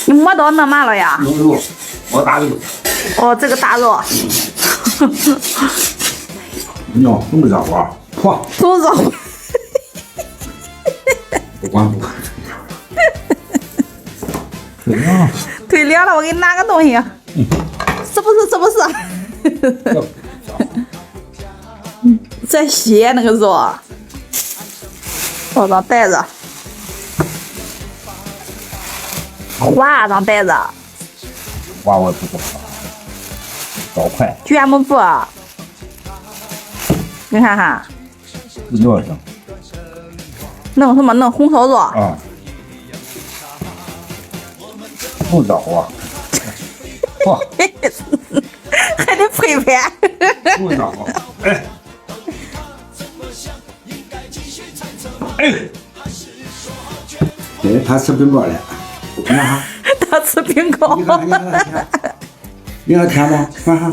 你磨到那嘛了呀？弄肉，我大肉。哦，这个大肉。娘，这么热乎？嚯！都热乎。不管不管。对呀。腿凉了，我给你拿个东西。是不是？是不是？在洗那个肉，包装袋子，花张袋子，花我不知道，找快。卷木布，你看看，热上。弄什么？弄红烧肉。啊。不热乎。嚯！还得配盘。不热乎。哎。哎，他吃冰糕了，你看哈，他吃冰糕。你看甜吗？看哈，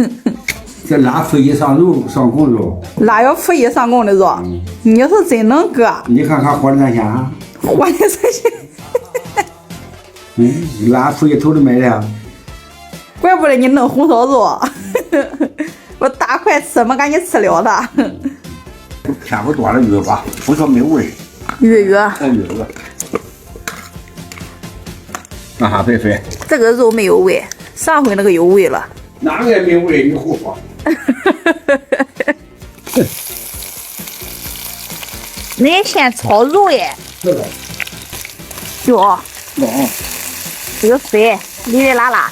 这腊腹一上肉上供肉，腊要腹一上供的肉，你是真能割。你看看活的三鲜啊，活的三鲜。腊腹一头都没了。怪不得你弄红烧肉，我大块吃没赶紧吃了它。添不多了鱼吧，不说没味。鱼。鱼。那哈菲菲，这个肉没有味，上回那个有味了。哪个也没味，你胡说。恁先炒肉耶？这个。哟。这个水哩哩啦啦。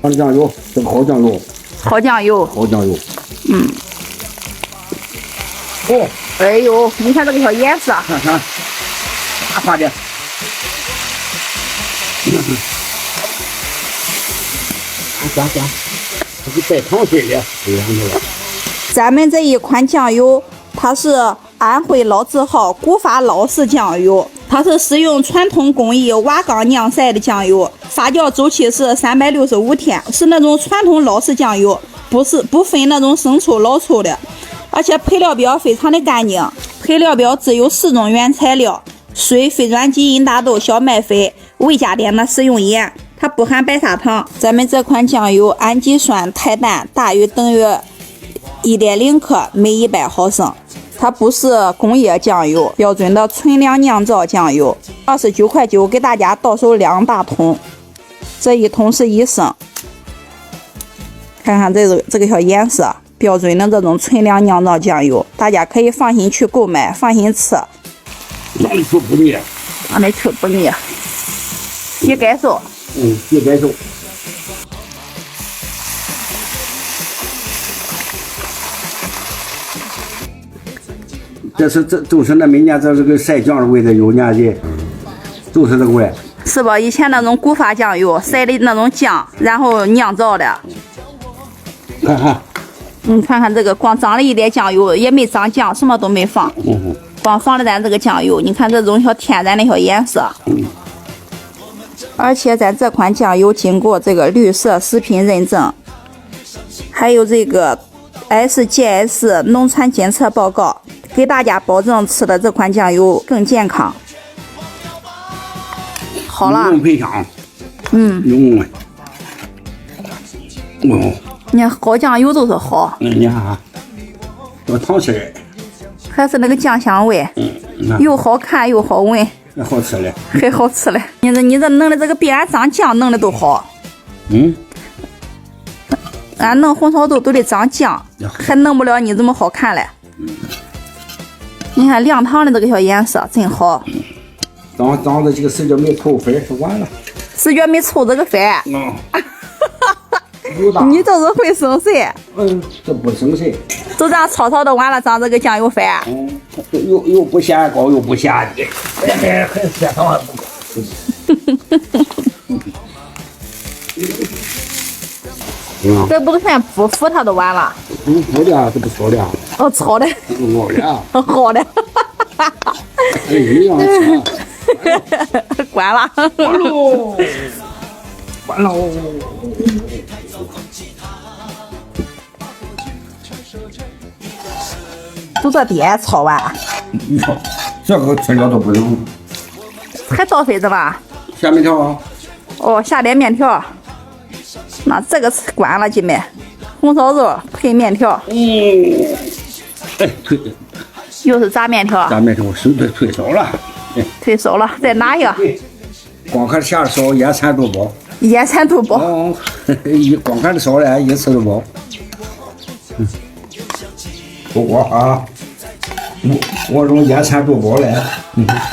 放酱油，这个好酱油。好酱油。好酱油。哦。哎呦，你看这个小颜色。看看，大发的。行，这个带糖水的，咱们这一款酱油，它是安徽老字号古法老式酱油，它是使用传统工艺瓦缸酿晒的酱油，发酵周期是365天，是那种传统老式酱油，不分那种生抽老抽的。而且配料表非常的干净，配料表只有4种原材料：水、非转基因大豆、小麦粉，未加碘的食用盐，它不含白砂糖。咱们这款酱油氨基酸肽氮大于等于1.0克每100毫升，它不是工业酱油，标准的纯粮酿造酱油。29.9块给大家到手2大桶，这一桶是1升。看看这个小颜色。标准的这种纯粮酿造酱油，大家可以放心去购买，放心吃。哪里吃不腻？哪里吃不腻？一改手。一改手。这就是那每年这个晒酱的味道有年纪，就是这个味。是吧？以前那种古法酱油晒的那种酱，然后酿造的。看看。你看看这个，光长了一点酱油，也没长酱，什么都没放，光放了咱这个酱油。你看这种小天然的小颜色，而且咱这款酱油经过这个绿色食品认证，还有这个 SGS 农产检测报告，给大家保证吃的这款酱油更健康。好了，配香，你看好酱油都是好，你看啊，有糖吃的，还是那个酱香味，又好看又好闻，还好吃嘞，还好吃嘞。你这弄的这个比俺长酱弄的都好，俺弄红烧肉都得长酱，还弄不了你这么好看嘞。你看亮堂的这个小颜色真好，长的这个四角没凑粉就完了，四角没凑这个粉。你这是会省事。这不省事。就这样炒的完了，长这个酱油粉。又不嫌高又不嫌低，还嫌糖还不高。这不是算不服它都完了。不服的，这不炒的。哦，炒的。好的。好的。哎呀，关了。完喽。完喽。都这点炒完。这个材料都不用。还倒水子吧？下面条啊。哦，下点面条。那这个是关了，姐妹。红烧肉配面条。哎，退。又是炸面条。炸面条，我手都退烧了。退烧了，再拿一个。光看下烧腌蚕肚包。腌蚕肚包。哦，光看着烧了，一吃就饱。不过啊，我用腌蚕肚包来。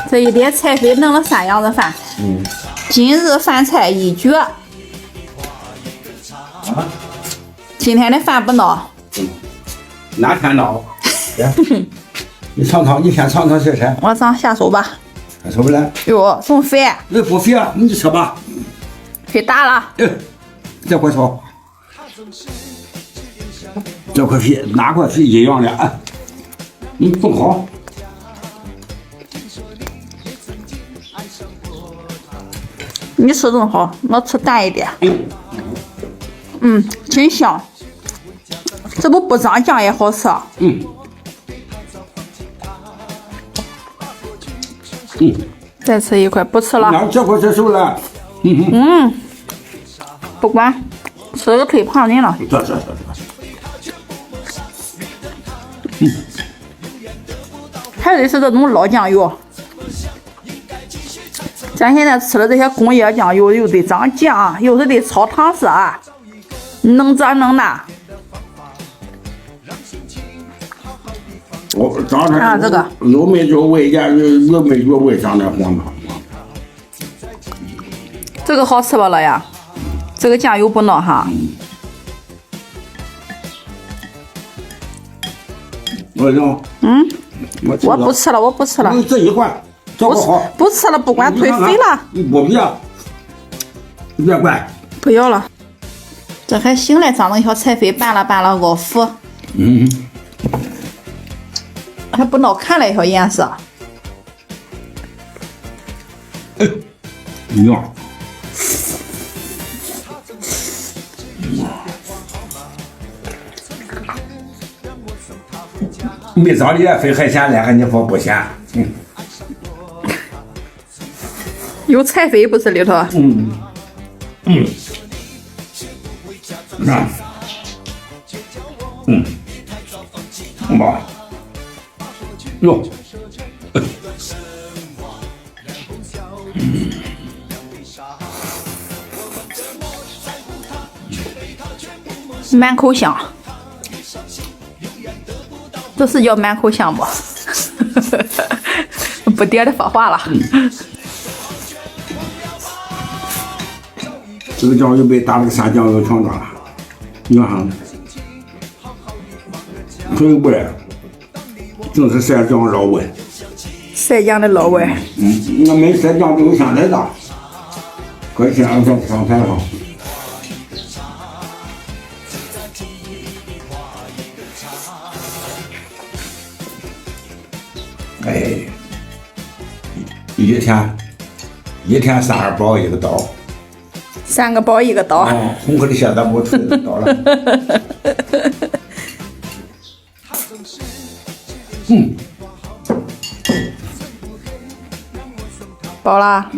这一点菜费弄了3样子饭。今日饭菜一绝。今天的饭不孬。哪天孬？你尝尝，你先尝尝这菜。我上下手吧。下手不来？哟，这么肥？那不肥啊，你就吃吧。肥大了。这块炒。这块肥，哪块肥一样的啊？不好。你吃正好，我吃淡一点。真香。这不长酱也好吃。再吃一块，不吃了。这块吃熟了。不管，吃个忒胖人了。还得是这种老酱油。咱现在吃的这些工业酱油又得长酱，又是得炒糖色，能这能那。看这个，又没觉味呀，又没觉味长点黄汤。这个好吃不了呀？这个酱油不孬哈。我说，我不吃了，我不吃了。这一罐，这个好。不吃了，不管忒肥了。你不要，别管。不要了。这还行嘞，长了一小菜肥，拌了熬糊。还不孬看了一小颜色。娘。没找你费海鲜来，还你说不咸？有菜肥不是里头？妈，哟，满口香。这是叫满口香不？不点的说话了。这个酱油被打了个3酱油全打了，你看，所以味正是晒酱老味。晒酱的老味。那没晒酱没有香菜大，快先上香菜上。哎，一天32包一个刀，3个包一个刀。红河的现在不吃刀了。饱了。